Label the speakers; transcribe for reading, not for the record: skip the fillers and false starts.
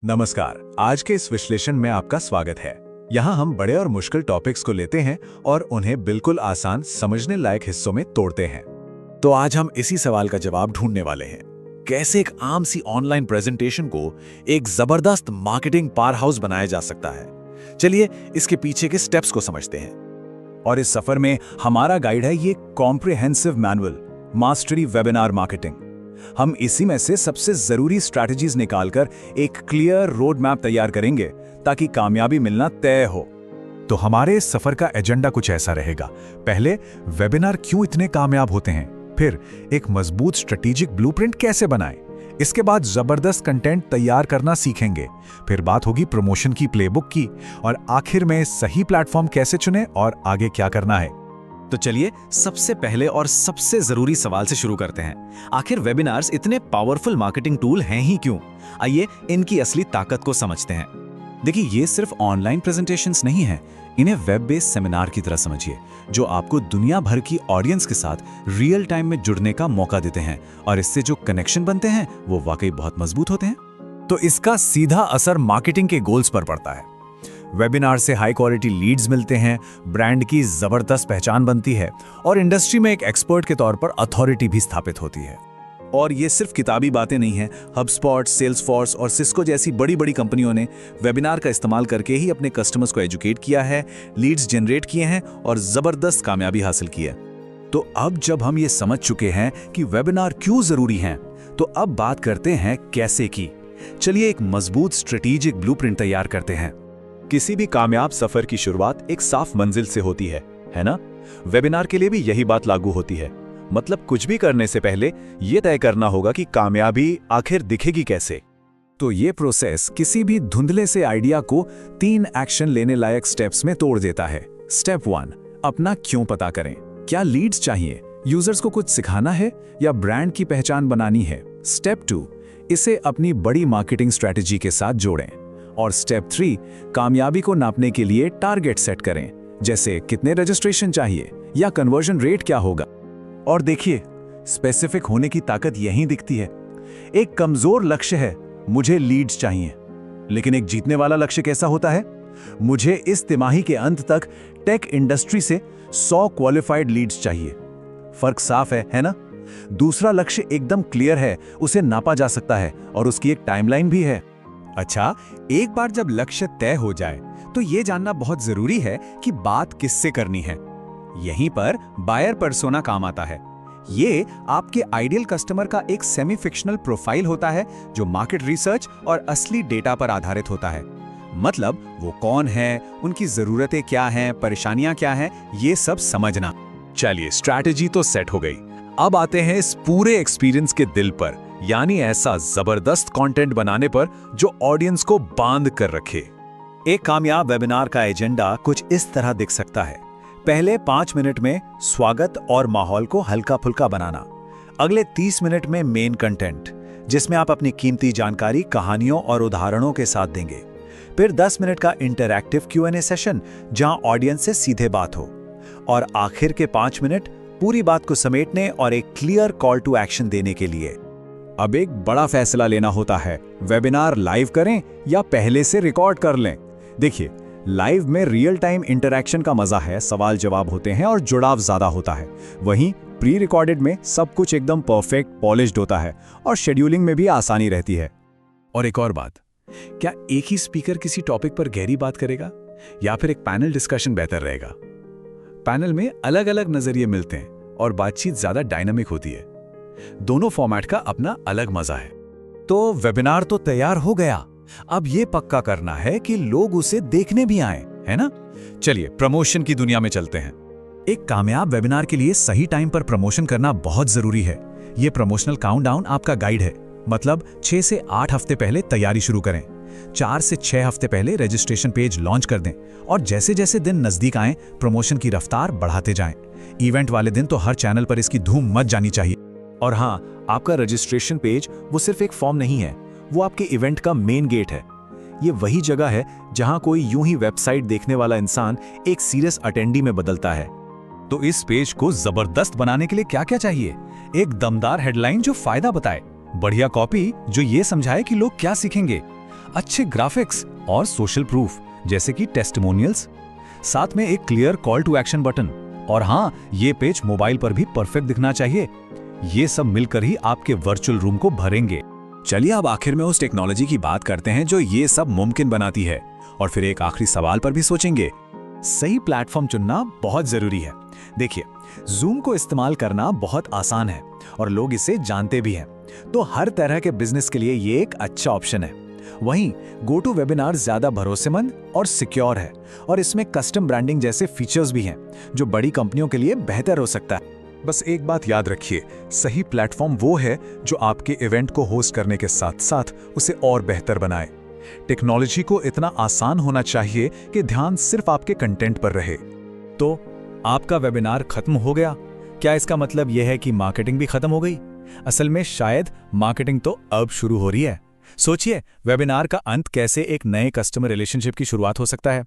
Speaker 1: नमस्कार। आज के इस विश्लेषण में आपका स्वागत है। यहाँ हम बड़े और मुश्किल टॉपिक्स को लेते हैं और उन्हें बिल्कुल आसान समझने लायक हिस्सों में तोड़ते हैं। तो आज हम इसी सवाल का जवाब ढूंढने वाले हैं, कैसे एक आम सी ऑनलाइन प्रेजेंटेशन को एक जबरदस्त मार्केटिंग पावर हाउस बनाया जा सकता है। चलिए इसके पीछे के स्टेप्स को समझते हैं। और इस सफर में हमारा गाइड है ये comprehensive manual, mastery webinar marketing. हम इसी में से सबसे जरूरी स्ट्रैटेजीज निकालकर एक क्लियर रोड मैप तैयार करेंगे ताकि कामयाबी मिलना तय हो। तो हमारे इस सफर का एजेंडा कुछ ऐसा रहेगा। पहले, वेबिनार क्यों इतने कामयाब होते हैं। फिर, एक मजबूत स्ट्रेटेजिक ब्लूप्रिंट कैसे बनाएं। इसके बाद जबरदस्त कंटेंट तैयार करना सीखेंगे। फिर बात होगी प्रमोशन की प्लेबुक की, और आखिर में सही प्लेटफॉर्म कैसे चुनें और आगे क्या करना है।
Speaker 2: तो चलिए सबसे पहले और सबसे जरूरी सवाल से शुरू करते हैं। आखिर वेबिनार्स इतने पावरफुल मार्केटिंग टूल हैं ही क्यों? आइए इनकी असली ताकत को समझते हैं। देखिए, ये सिर्फ ऑनलाइन प्रेजेंटेशंस नहीं है, इन्हें वेब बेस्ड सेमिनार की तरह समझिए, जो आपको दुनिया भर की ऑडियंस के साथ रियल टाइम में जुड़ने का मौका देते हैं, और इससे जो कनेक्शन बनते हैं वो वाकई बहुत मजबूत होते हैं।
Speaker 1: तो इसका सीधा असर मार्केटिंग के गोल्स पर पड़ता है। वेबिनार से हाई क्वालिटी लीड्स मिलते हैं, ब्रांड की जबरदस्त पहचान बनती है, और इंडस्ट्री में एक एक्सपर्ट के तौर पर अथॉरिटी भी स्थापित होती है। और ये सिर्फ किताबी बातें नहीं हैं। HubSpot, Salesforce और Cisco जैसी बड़ी बड़ी कंपनियों ने वेबिनार का इस्तेमाल करके ही अपने कस्टमर्स को एजुकेट किया है, लीड्स जनरेट किए हैं और जबरदस्त कामयाबी हासिल की है। तो अब जब हम ये समझ चुके हैं कि वेबिनार क्यों जरूरी हैं, तो अब बात करते हैं कैसे की। चलिए एक मजबूत स्ट्रेटेजिक ब्लूप्रिंट तैयार करते हैं। किसी भी कामयाब सफर की शुरुआत एक साफ मंजिल से होती है ना? वेबिनार के लिए भी यही बात लागू होती है। मतलब कुछ भी करने से पहले यह तय करना होगा कि कामयाबी आखिर दिखेगी कैसे। तो ये प्रोसेस किसी भी धुंधले से आइडिया को 3 एक्शन लेने लायक स्टेप्स में तोड़ देता है। स्टेप 1, अपना क्यों पता करें। क्या लीड्स चाहिए, यूजर्स को कुछ सिखाना है, या ब्रांड की पहचान बनानी है। स्टेप 2, इसे अपनी बड़ी मार्केटिंग स्ट्रैटेजी के साथ जोड़ें। और स्टेप 3, कामयाबी को नापने के लिए टारगेट सेट करें, जैसे कितने रजिस्ट्रेशन चाहिए या कन्वर्जन रेट क्या होगा। और देखिए, स्पेसिफिक होने की ताकत यहीं दिखती है। एक कमजोर लक्ष्य है, मुझे लीड्स चाहिए, लेकिन एक जीतने वाला लक्ष्य कैसा होता है? मुझे इस तिमाही के अंत तक टेक इंडस्ट्री से 100 क्वालिफाइड लीड्स चाहिए। फर्क साफ है ना? दूसरा लक्ष्य एकदम क्लियर है, उसे नापा जा सकता है और उसकी एक टाइमलाइन भी है।
Speaker 3: अच्छा, एक बार जब लक्ष्य तय हो जाए तो यह जानना बहुत जरूरी है कि बात किससे करनी है। यहीं पर बायर पर्सोना काम आता है। ये आपके आइडियल कस्टमर का एक सेमी फिक्शनल प्रोफाइल होता है, जो मार्केट रिसर्च और असली डेटा पर आधारित होता है। मतलब वो कौन है, उनकी जरूरतें क्या हैं, परेशानियां क्या हैं, ये सब समझना।
Speaker 1: चलिए, स्ट्रैटेजी तो सेट हो गई। अब आते हैं इस पूरे एक्सपीरियंस के दिल पर, यानी ऐसा जबरदस्त कंटेंट बनाने पर जो ऑडियंस को बांध कर रखे।
Speaker 2: एक कामयाब वेबिनार का एजेंडा कुछ इस तरह दिख सकता है। पहले 5 मिनट में स्वागत और माहौल को हल्का फुल्का बनाना। अगले 30 मिनट में मेन कंटेंट, जिसमें आप अपनी कीमती जानकारी कहानियों और उदाहरणों के साथ देंगे। फिर 10 मिनट का इंटरैक्टिव Q&A सेशन, जहां ऑडियंस से सीधे बात हो। और आखिर के 5 मिनट पूरी बात को समेटने और एक क्लियर कॉल टू एक्शन देने के लिए।
Speaker 1: अब एक बड़ा फैसला लेना होता है, वेबिनार लाइव करें या पहले से रिकॉर्ड कर लें। देखिए, लाइव में रियल टाइम इंटरैक्शन का मजा है, सवाल जवाब होते हैं और जुड़ाव ज्यादा होता है। वहीं प्री रिकॉर्डेड में सब कुछ एकदम परफेक्ट पॉलिश्ड होता है और शेड्यूलिंग में भी आसानी रहती है। और एक और बात, क्या एक ही स्पीकर किसी टॉपिक पर गहरी बात करेगा या फिर एक पैनल डिस्कशन बेहतर रहेगा? पैनल में अलग अलग नजरिए मिलते हैं और बातचीत ज्यादा डायनामिक होती है। दोनों फॉर्मेट का अपना अलग मजा है। तो वेबिनार तो तैयार हो गया, अब ये पक्का करना है कि लोग उसे देखने भी आएं, है ना? चलिए प्रमोशन की दुनिया में चलते हैं। एक कामयाब वेबिनार के लिए सही टाइम पर प्रमोशन करना बहुत जरूरी है। ये प्रमोशनल काउंटडाउन आपका गाइड है। मतलब 6 से 8 हफ्ते पहले तैयारी शुरू करें। 4 से 6 हफ्ते पहले रजिस्ट्रेशन पेज लॉन्च कर दें, और जैसे जैसे दिन नजदीक आए प्रमोशन की रफ्तार बढ़ाते जाएं। इवेंट वाले दिन तो हर चैनल पर इसकी धूम मच जानी चाहिए। और हाँ, आपका रजिस्ट्रेशन पेज वो सिर्फ एक फॉर्म नहीं है, वो आपके इवेंट का मेन गेट है। ये वही जगह है जहां कोई यूं ही वेबसाइट देखने वाला इंसान एक सीरियस अटेंडी में बदलता है। तो इस पेज को जबरदस्त बनाने के लिए क्या क्या चाहिए? एक दमदार हेडलाइन जो फायदा बताए, बढ़िया कॉपी जो ये समझाए कि लोग क्या सीखेंगे, अच्छे ग्राफिक्स और सोशल प्रूफ जैसे कि टेस्टिमोनियल्स, साथ में एक clear call to action button, और हाँ, ये पेज मोबाइल पर भी परफेक्ट दिखना चाहिए। ये सब मिलकर ही आपके वर्चुअल रूम को भरेंगे।
Speaker 2: चलिए अब आखिर में उस टेक्नोलॉजी की बात करते हैं जो ये सब मुमकिन बनाती है, और फिर एक आखिरी सवाल पर भी सोचेंगे।
Speaker 1: सही प्लेटफॉर्म चुनना बहुत जरूरी है। देखिए, जूम को इस्तेमाल करना बहुत आसान है और लोग इसे जानते भी हैं, तो हर तरह के बिजनेस के लिए ये एक अच्छा ऑप्शन है। वहीं गोटू वेबिनार ज्यादा भरोसेमंद और सिक्योर है, और इसमें कस्टम ब्रांडिंग जैसे फीचर्स भी हैं जो बड़ी कंपनियों के लिए बेहतर हो सकता है।
Speaker 3: बस एक बात याद रखिए, सही प्लेटफॉर्म वो है जो आपके इवेंट को होस्ट करने के साथ साथ उसे और बेहतर बनाए। टेक्नोलॉजी को इतना आसान होना चाहिए कि ध्यान सिर्फ आपके कंटेंट पर रहे।
Speaker 1: तो आपका वेबिनार खत्म हो गया, क्या इसका मतलब यह है कि मार्केटिंग भी खत्म हो गई? असल में शायद मार्केटिंग तो अब शुरू हो रही है। सोचिए, वेबिनार का अंत कैसे एक नए कस्टमर रिलेशनशिप की शुरुआत हो सकता है।